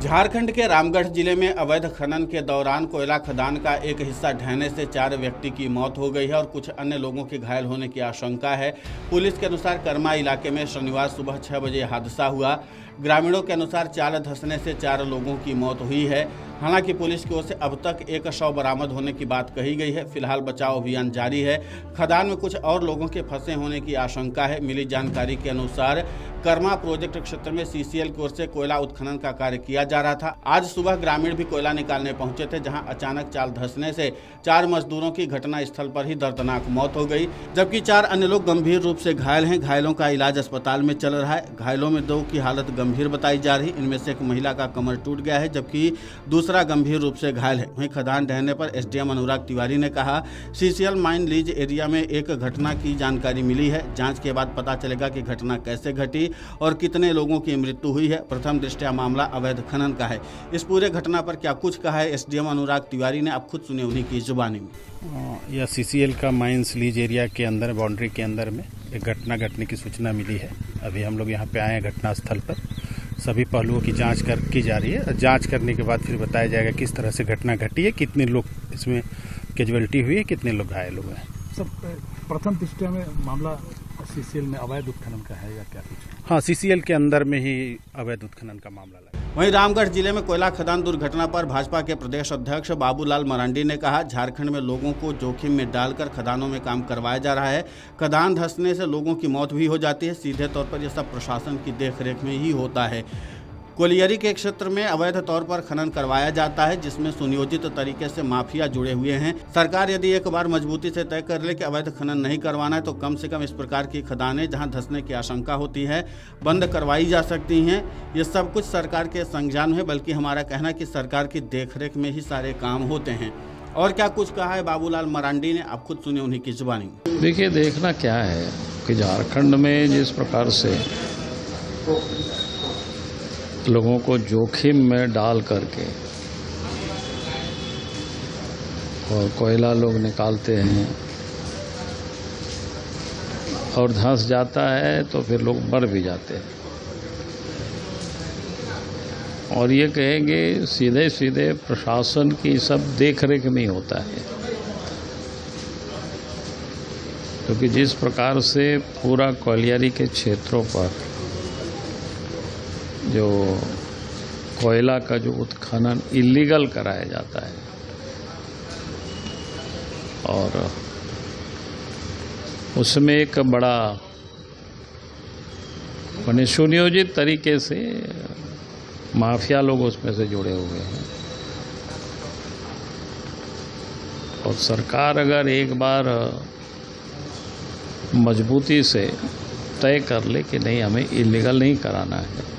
झारखंड के रामगढ़ जिले में अवैध खनन के दौरान कोयला खदान का एक हिस्सा ढहने से 4 व्यक्ति की मौत हो गई है और कुछ अन्य लोगों के घायल होने की आशंका है। पुलिस के अनुसार कर्मा इलाके में शनिवार सुबह 6 बजे हादसा हुआ। ग्रामीणों के अनुसार चाल धंसने से 4 लोगों की मौत हुई है। हालांकि पुलिस की ओर से अब तक एक शव बरामद होने की बात कही गई है। फिलहाल बचाव अभियान जारी है। खदान में कुछ और लोगों के फंसे होने की आशंका है। मिली जानकारी के अनुसार कर्मा प्रोजेक्ट क्षेत्र में सीसीएल की ओर से कोयला उत्खनन का कार्य किया जा रहा था। आज सुबह ग्रामीण भी कोयला निकालने पहुंचे थे, जहां अचानक चाल धंसने से 4 मजदूरों की घटना स्थल पर ही दर्दनाक मौत हो गई, जबकि 4 अन्य लोग गंभीर रूप से घायल हैं। घायलों का इलाज अस्पताल में चल रहा है। घायलों में 2 की हालत गंभीर बताई जा रही। इनमें से एक महिला का कमर टूट गया है, जबकि दूसरा गंभीर रूप से घायल है। वहीं खदान ढहने पर एसडीएम अनुराग तिवारी ने कहा, सीसीएल माइन लीज एरिया में एक घटना की जानकारी मिली है। जांच के बाद पता चलेगा कि घटना कैसे घटी और कितने लोगों की मृत्यु हुई है। प्रथम दृष्टया मामला अवैध खनन का है। इस पूरे घटना पर क्या कुछ कहा है एसडीएम अनुराग तिवारी ने, आप खुद सुने उन्हीं की जुबानी में। यह सीसीएल का माइंस लीज एरिया के अंदर, बाउंड्री के अंदर में एक घटना घटने की सूचना मिली है। अभी हम लोग यहाँ पे आए हैं घटना स्थल पर। सभी पहलुओं की जांच की जा रही है। जांच करने के बाद फिर बताया जाएगा किस तरह से घटना घटी है, कितने लोग इसमें कैजुअलिटी हुई है, कितने लोग घायल हुए हैं। सब प्रथम दृष्टया में मामला सीसीएल में अवैध उत्खनन का है या क्या कुछ? हाँ, सीसीएल के अंदर में ही अवैध उत्खनन का मामला लगा। वहीं रामगढ़ जिले में कोयला खदान दुर्घटना पर भाजपा के प्रदेश अध्यक्ष बाबूलाल मरांडी ने कहा, झारखंड में लोगों को जोखिम में डालकर खदानों में काम करवाया जा रहा है। खदान धंसने से लोगों की मौत भी हो जाती है। सीधे तौर पर यह सब प्रशासन की देखरेख में ही होता है। कोलियरी के क्षेत्र में अवैध तौर पर खनन करवाया जाता है, जिसमें सुनियोजित तरीके से माफिया जुड़े हुए हैं। सरकार यदि एक बार मजबूती से तय कर ले कि अवैध खनन नहीं करवाना है, तो कम से कम इस प्रकार की खदानें जहां धंसने की आशंका होती है बंद करवाई जा सकती हैं। ये सब कुछ सरकार के संज्ञान में है, बल्कि हमारा कहना है कि सरकार की देखरेख में ही सारे काम होते हैं। और क्या कुछ कहा है बाबूलाल मरांडी ने, आप खुद सुने उन्हीं की जुबानी में। देखिए, देखना क्या है कि झारखंड में जिस प्रकार से लोगों को जोखिम में डाल करके और कोयला लोग निकालते हैं और धंस जाता है तो फिर लोग मर भी जाते हैं। और ये कहेंगे सीधे सीधे प्रशासन की सब देखरेख में ही होता है, क्योंकि जिस प्रकार से पूरा कोलियरी के क्षेत्रों पर जो कोयला का जो उत्खनन इलीगल कराया जाता है और उसमें एक बड़ा माने सुनियोजित तरीके से माफिया लोग उसमें से जुड़े हुए हैं। और सरकार अगर एक बार मजबूती से तय कर ले कि नहीं, हमें इलीगल नहीं कराना है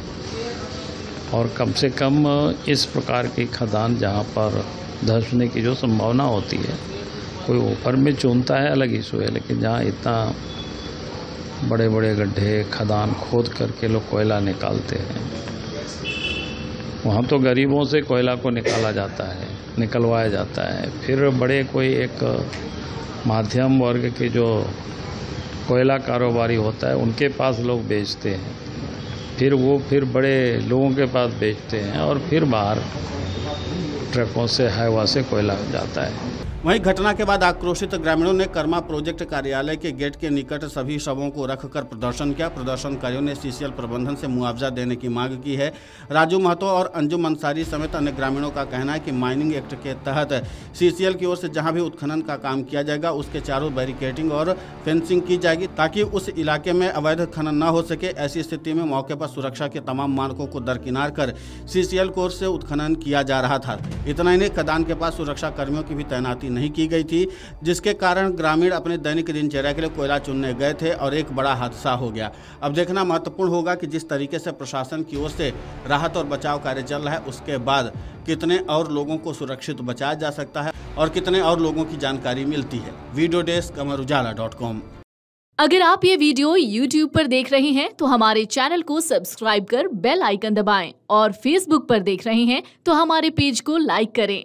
और कम से कम इस प्रकार की खदान जहाँ पर धंसने की जो संभावना होती है, कोई ऊपर में चुनता है अलग इशू है, लेकिन जहाँ इतना बड़े बड़े गड्ढे खदान खोद करके लोग कोयला निकालते हैं, वहाँ तो गरीबों से कोयला को निकाला जाता है, निकलवाया जाता है। फिर बड़े कोई एक मध्यम वर्ग के जो कोयला कारोबारी होता है उनके पास लोग बेचते हैं, फिर बड़े लोगों के पास बेचते हैं और फिर बाहर ट्रकों से हाईवा से कोयला जाता है। वहीं घटना के बाद आक्रोशित ग्रामीणों ने कर्मा प्रोजेक्ट कार्यालय के गेट के निकट सभी शवों को रखकर प्रदर्शन किया। प्रदर्शनकारियों ने सीसीएल प्रबंधन से मुआवजा देने की मांग की है। राजू महतो और अंजुम अंसारी समेत अन्य ग्रामीणों का कहना है कि माइनिंग एक्ट के तहत सीसीएल की ओर से जहां भी उत्खनन का काम किया जाएगा उसके चारों बैरिकेडिंग और फेंसिंग की जाएगी, ताकि उस इलाके में अवैध खनन न हो सके। ऐसी स्थिति में मौके पर सुरक्षा के तमाम मानकों को दरकिनार कर सीसीएल की ओर से उत्खनन किया जा रहा था। इतना ही नहीं, खदान के पास सुरक्षा कर्मियों की भी तैनाती नहीं की गई थी, जिसके कारण ग्रामीण अपने दैनिक दिनचर्या के लिए कोयला चुनने गए थे और एक बड़ा हादसा हो गया। अब देखना महत्वपूर्ण होगा कि जिस तरीके से प्रशासन की ओर से राहत और बचाव कार्य चल रहा है, उसके बाद कितने और लोगों को सुरक्षित बचाया जा सकता है और कितने और लोगों की जानकारी मिलती है। Video desk amarujala.com। अगर आप ये वीडियो YouTube पर देख रहे हैं तो हमारे चैनल को सब्सक्राइब कर बेल आइकन दबाएं और Facebook पर देख रहे हैं तो हमारे पेज को लाइक करें।